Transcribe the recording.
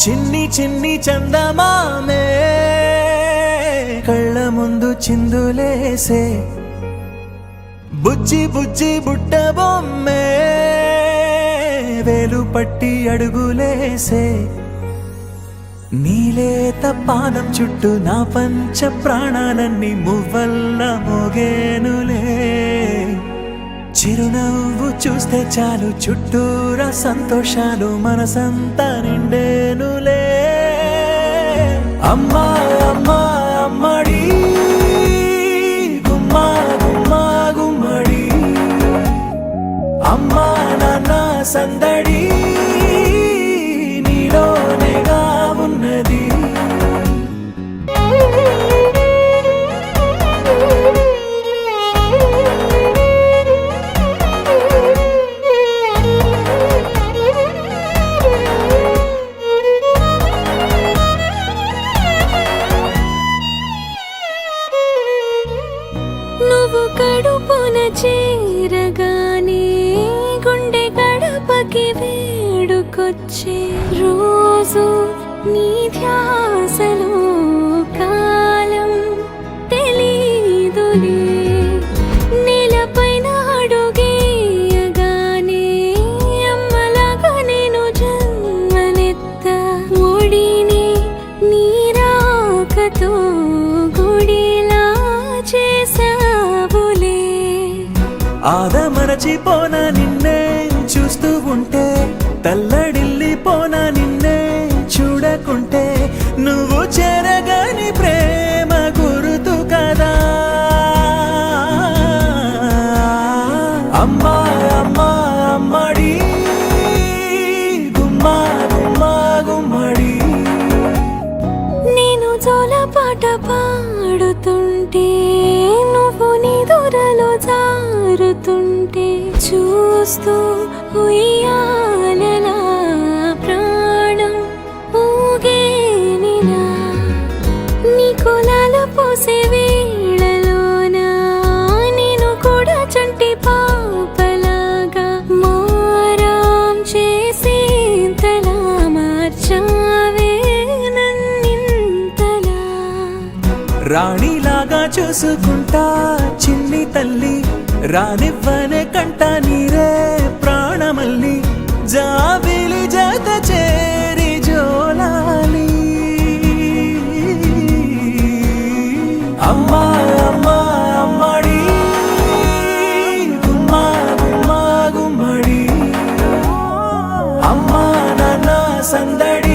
చిన్ని చిన్ని చందమామే కళ్ళ ముందు చిందులేసే బుజ్జి బుజ్జి బుట్ట బొమ్మే వేలు పట్టి అడుగులేసే నీలేత పాదం చుట్టూ నా పంచ ప్రాణాలన్నీ మువ్వల్ల మోగేనులే చిరునవ్వు చూస్తే చాలు చుట్టూరా సంతోషాలు మనసంతా నిండేనులే అమ్మా అమ్మా అమ్మడి గుమ్మా గుమ్మా గుమ్మడి అమ్మా నాన్న సందడి నీలోనేగా ఉన్నది నువ్వు కడుపున చేరగానే గుండె గడపకి వేడుకొచ్చే రోజు నీ ధ్యాసలో కాలం తెలీదులే నేలపైన అడుగేయగానే అమ్మలాగా నేను జన్మనెత్త ఒడిని నీ రాకతో గుడిలా చేసావులే ఆదమరచిపోనా నిన్నే చూస్తూ ఉంటే తల్లడిల్లిపోనా నిన్నే చూడకుంటే నువ్వు చెరగని ప్రేమ గురుతు కదా అమ్మా అమ్మా అమ్మడి గుమ్మా గుమ్మా గుమ్మడి నేను జోలపాట పాడుతుంటే నువ్వు నీ దూరలో జారుతుంటే చూస్తూ ఉయ్యాలలా ప్రాణం ఊగేనిలా నీ కులాలు పోసే వేళలోనా నేను కూడా చంటి పాపలాగా మారాం చేసేంతలా మార్చావే నన్నింతలా రాణిలాగా చూసుకుంటా చిన్ని తల్లి రానివ్వనే కంట నీరే ప్రాణమల్లి జాబిలి జత చేరి జోలాలి అమ్మా అమ్మా అమ్మడి గుమ్మా గుమ్మా గుమ్మడి అమ్మా నాన్న సందడి